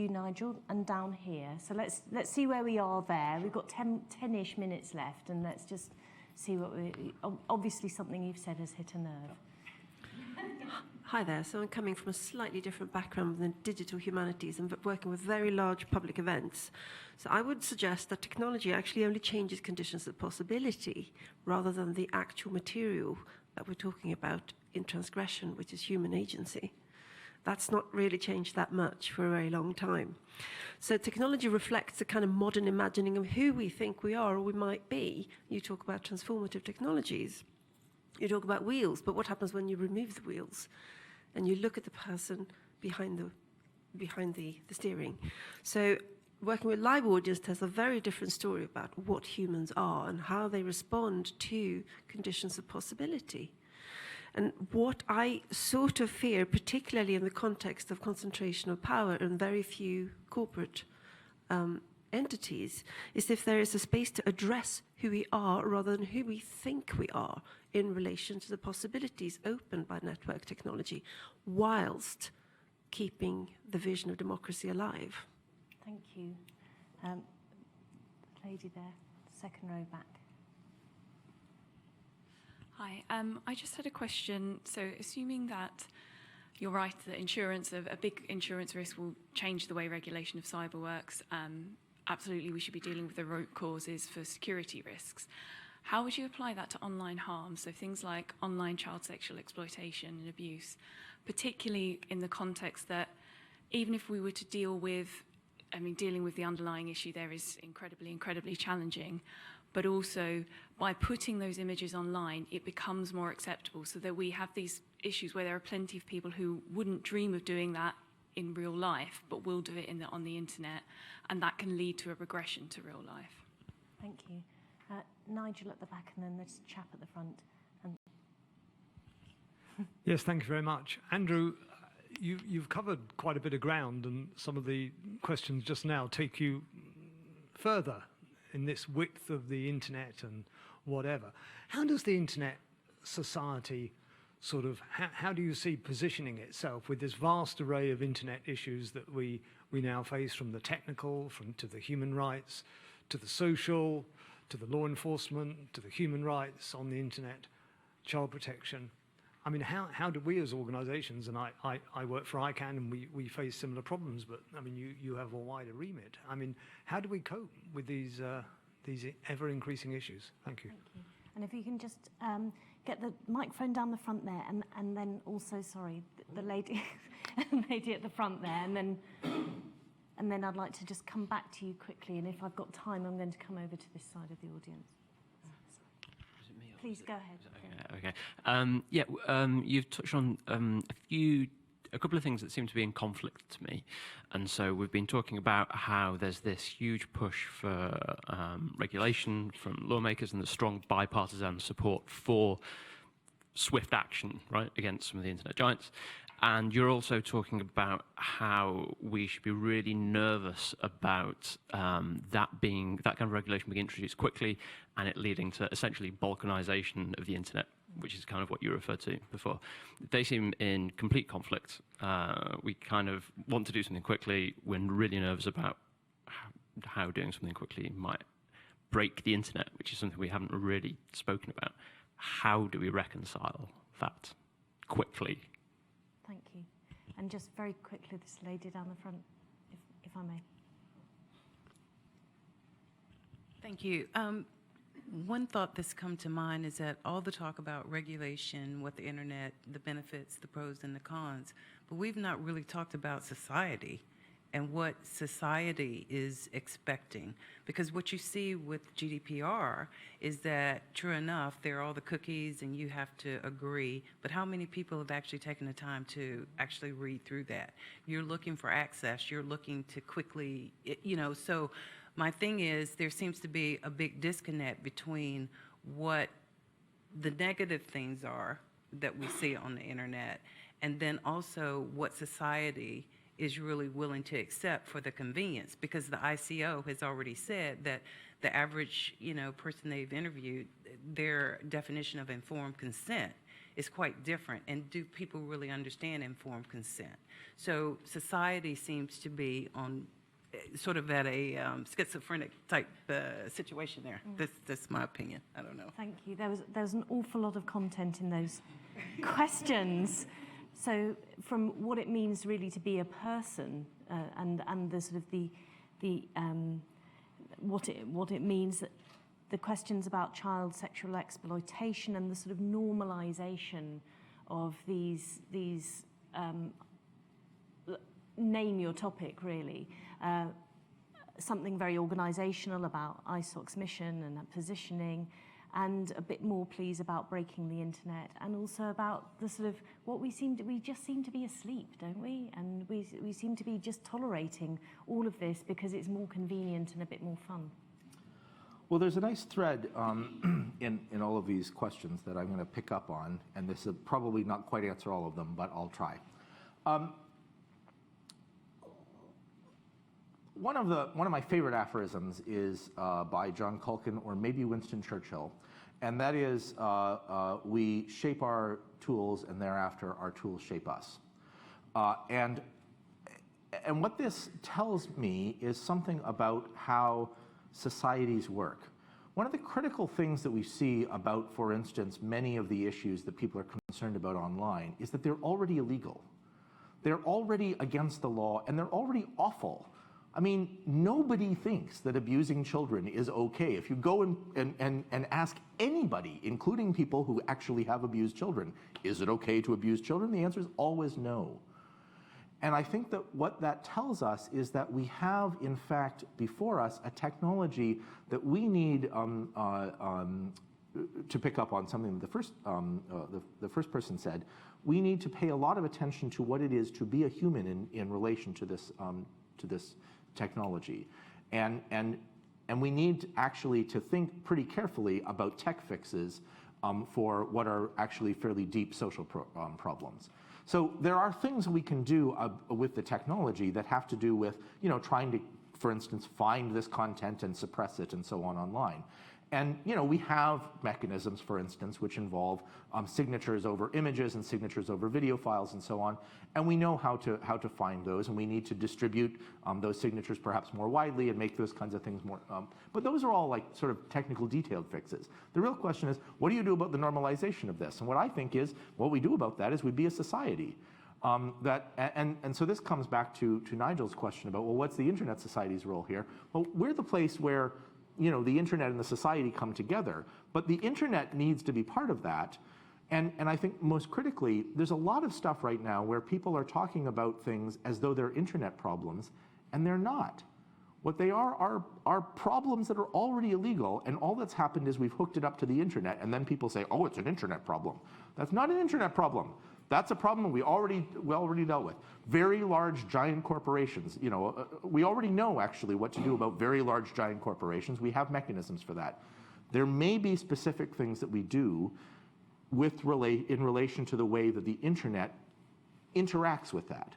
Nigel, and down here. So let's see where we are there. We've got 10-ish minutes left, and let's just see what obviously something you've said has hit a nerve. Hi there. So I'm coming from a slightly different background than digital humanities and working with very large public events. So I would suggest that technology actually only changes conditions of possibility rather than the actual material that we're talking about in transgression, which is human agency. That's not really changed that much for a very long time. So technology reflects a kind of modern imagining of who we think we are or we might be. You talk about transformative technologies. You talk about wheels, but what happens when you remove the wheels and you look at the person behind the steering? So working with live audience tells a very different story about what humans are and how they respond to conditions of possibility. And what I sort of fear, particularly in the context of concentration of power and very few corporate entities, is if there is a space to address who we are rather than who we think we are in relation to the possibilities opened by network technology, whilst keeping the vision of democracy alive. Thank you. Lady there, second row back. Hi, I just had a question. So assuming that you're right that a big insurance risk will change the way regulation of cyber works, absolutely we should be dealing with the root causes for security risks. How would you apply that to online harm? So things like online child sexual exploitation and abuse, particularly in the context that even if we were to dealing with the underlying issue there is incredibly challenging, but also by putting those images online, it becomes more acceptable, so that we have these issues where there are plenty of people who wouldn't dream of doing that in real life, but will do it on the internet, and that can lead to a regression to real life. Thank you. Nigel at the back, and then this chap at the front. Yes, thank you very much. Andrew, you've covered quite a bit of ground, and some of the questions just now take you further in this width of the internet and whatever. How does the internet society how do you see positioning itself with this vast array of internet issues that we now face, from the technical, to the human rights, to the social, to the law enforcement, to the human rights on the internet, child protection? I mean, how do we as organizations, and I work for ICANN, and we face similar problems, but I mean, you have a wider remit. I mean, how do we cope with these ever-increasing issues? Thank you. Thank you. And if you can just get the microphone down the front there, and then also, sorry, the lady, lady at the front there, and then I'd like to just come back to you quickly, and if I've got time, I'm going to come over to this side of the audience. Please go ahead. Okay. You've touched on a couple of things that seem to be in conflict to me. And so we've been talking about how there's this huge push for regulation from lawmakers and the strong bipartisan support for swift action, right, against some of the internet giants. And you're also talking about how we should be really nervous about that kind of regulation being introduced quickly, and it leading to essentially balkanization of the internet, which is kind of what you referred to before. They seem in complete conflict. We kind of want to do something quickly. We're really nervous about how doing something quickly might break the internet, which is something we haven't really spoken about. How do we reconcile that quickly? Thank you. And just very quickly, this lady down the front, if I may. Thank you. One thought that's come to mind is that all the talk about regulation, what the internet, the benefits, the pros and the cons, but we've not really talked about society and what society is expecting. Because what you see with GDPR is that, true enough, there are all the cookies and you have to agree, but how many people have actually taken the time to actually read through that? You're looking for access, you're looking to quickly, so my thing is, there seems to be a big disconnect between what the negative things are that we see on the internet, and then also what society is really willing to accept for the convenience. Because the ICO has already said that the average, person they've interviewed, their definition of informed consent is quite different. And do people really understand informed consent? So society seems to be on sort of at a schizophrenic type situation there. That's my opinion. I don't know. Thank you. There was an awful lot of content in those questions. So from what it means really to be a person, and the sort of the what it means, that the questions about child sexual exploitation and the sort of normalization of these name your topic really. Something very organisational about ISOC's mission and positioning, and a bit more, please, about breaking the internet, and also about the sort of what we just seem to be asleep, don't we? And we seem to be just tolerating all of this because it's more convenient and a bit more fun. Well, there's a nice thread in all of these questions that I'm going to pick up on, and this will probably not quite answer all of them, but I'll try. One of my favorite aphorisms is by John Culkin or maybe Winston Churchill, and that is, we shape our tools, and thereafter our tools shape us. And what this tells me is something about how societies work. One of the critical things that we see about, for instance, many of the issues that people are concerned about online is that they're already illegal. They're already against the law, and they're already awful. I mean, nobody thinks that abusing children is okay. If you go and ask anybody, including people who actually have abused children, is it okay to abuse children? The answer is always no. And I think that what that tells us is that we have, in fact, before us a technology that we need to pick up on something that the first person said. We need to pay a lot of attention to what it is to be a human in relation to this technology, and we need actually to think pretty carefully about tech fixes for what are actually fairly deep social problems. So there are things we can do with the technology that have to do with, trying to, for instance, find this content and suppress it and so on online. And we have mechanisms, for instance, which involve signatures over images and signatures over video files and so on. And we know how to find those, and we need to distribute those signatures perhaps more widely and make those kinds of things more. But those are all like sort of technical detailed fixes. The real question is, what do you do about the normalization of this? And what I think is, what we do about that is we be a society. And so this comes back to Nigel's question about, well, what's the Internet Society's role here? Well, we're the place where the internet and the society come together, but the internet needs to be part of that. And I think most critically, there's a lot of stuff right now where people are talking about things as though they're internet problems, and they're not. What they are problems that are already illegal, and all that's happened is we've hooked it up to the internet, and then people say, oh, it's an internet problem. That's not an internet problem. That's a problem we already dealt with. Very large, giant corporations. We already know actually what to do about very large, giant corporations. We have mechanisms for that. There may be specific things that we do in relation to the way that the internet interacts with that.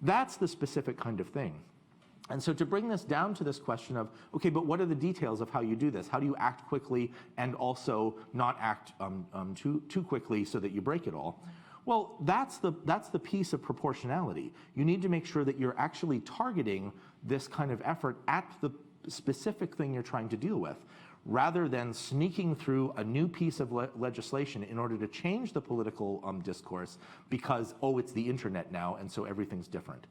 That's the specific kind of thing. And so to bring this down to this question of, okay, but what are the details of how you do this? How do you act quickly and also not act too quickly so that you break it all? Well, that's the piece of proportionality. You need to make sure that you're actually targeting this kind of effort at the specific thing you're trying to deal with, rather than sneaking through a new piece of legislation in order to change the political discourse because, oh, it's the internet now, and so everything's different.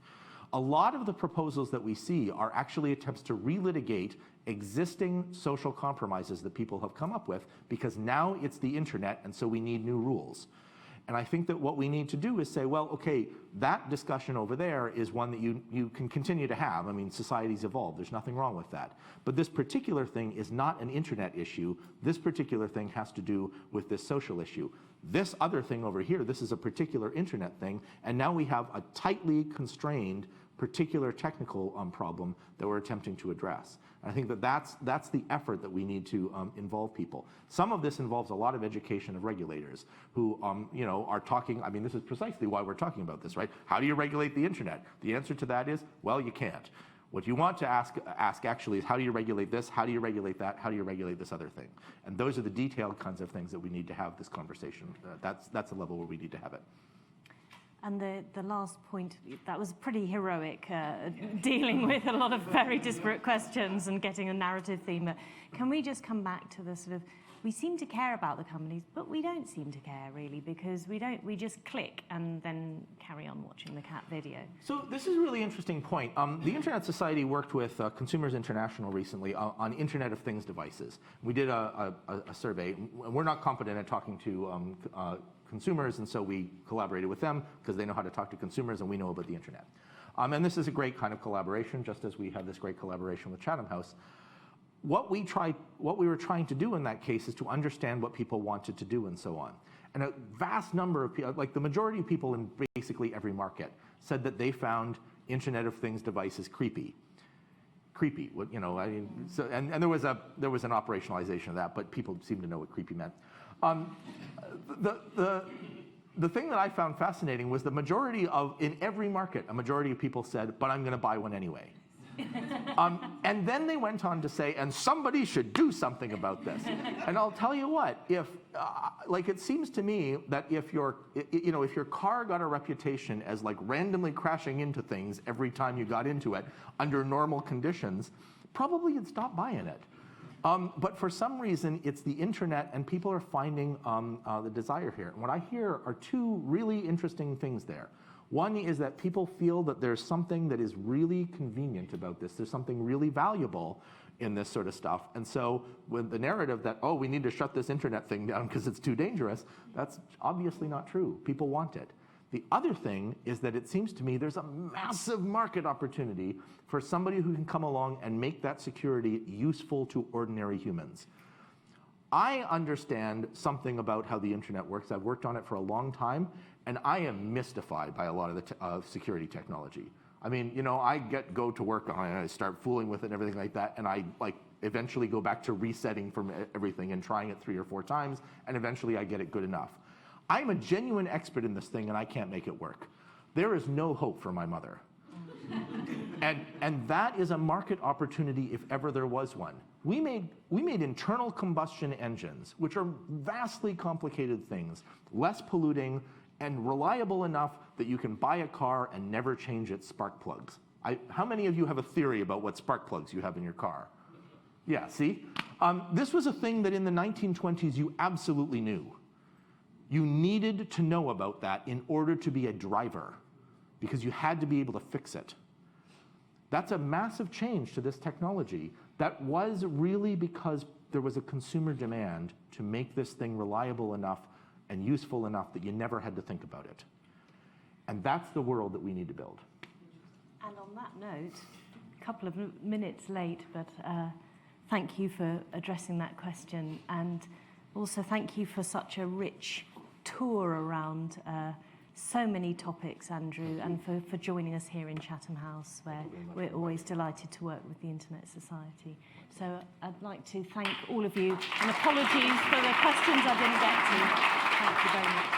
A lot of the proposals that we see are actually attempts to relitigate existing social compromises that people have come up with, because now it's the internet, and so we need new rules. And I think that what we need to do is say, well, okay, that discussion over there is one that you can continue to have. I mean, societies evolve. There's nothing wrong with that. But this particular thing is not an internet issue. This particular thing has to do with this social issue. This other thing over here, this is a particular internet thing, and now we have a tightly constrained particular technical problem that we're attempting to address. And I think that that's the effort that we need to involve people. Some of this involves a lot of education of regulators who are talking. I mean, this is precisely why we're talking about this, right? How do you regulate the internet? The answer to that is, well, you can't. What you want to ask actually is, how do you regulate this? How do you regulate that? How do you regulate this other thing? And those are the detailed kinds of things that we need to have this conversation. That's the level where we need to have it. And the last point, that was pretty heroic, dealing with a lot of very disparate questions and getting a narrative theme. But can we just come back to the sort of, we seem to care about the companies, but we don't seem to care really, because we just click and then carry on watching the cat video. So this is a really interesting point. The Internet Society worked with Consumers International recently on Internet of Things devices. We did a survey. We're not competent at talking to consumers, and so we collaborated with them because they know how to talk to consumers and we know about the internet. And this is a great kind of collaboration, just as we have this great collaboration with Chatham House. What we were trying to do in that case is to understand what people wanted to do and so on. And a vast number of people, like the majority of people in basically every market, said that they found Internet of Things devices creepy. creepy. You know, I mean, so, and there was an operationalization of that, but people seem to know what creepy meant. The thing that I found fascinating was the majority in every market, a majority of people said, but I'm going to buy one anyway. And then they went on to say, and somebody should do something about this. And I'll tell you what, if, like, it seems to me that if your car got a reputation as like randomly crashing into things every time you got into it under normal conditions, probably you'd stop buying it. But for some reason, it's the internet, and people are finding the desire here. And what I hear are two really interesting things there. One is that people feel that there's something that is really convenient about this. There's something really valuable in this sort of stuff. And so with the narrative that, oh, we need to shut this internet thing down because it's too dangerous, that's obviously not true. People want it. The other thing is that it seems to me there's a massive market opportunity for somebody who can come along and make that security useful to ordinary humans. I understand something about how the internet works. I've worked on it for a long time, and I am mystified by a lot of the security technology. I mean, you know, I go to work on it, and I start fooling with it and everything like that, and I eventually go back to resetting from everything and trying it 3 or 4 times, and eventually I get it good enough. I'm a genuine expert in this thing, and I can't make it work. There is no hope for my mother. And that is a market opportunity if ever there was one. We made internal combustion engines, which are vastly complicated things, less polluting and reliable enough that you can buy a car and never change its spark plugs. How many of you have a theory about what spark plugs you have in your car? Yeah, see? This was a thing that in the 1920s you absolutely knew. You needed to know about that in order to be a driver, because you had to be able to fix it. That's a massive change to this technology. That was really because there was a consumer demand to make this thing reliable enough and useful enough that you never had to think about it. And that's the world that we need to build. And on that note, a couple of minutes late, but thank you for addressing that question. And also thank you for such a rich tour around so many topics, Andrew, and for joining us here in Chatham House, where we're always delighted to work with the Internet Society. So I'd like to thank all of you, and apologies for the questions I didn't get to. Thank you very much.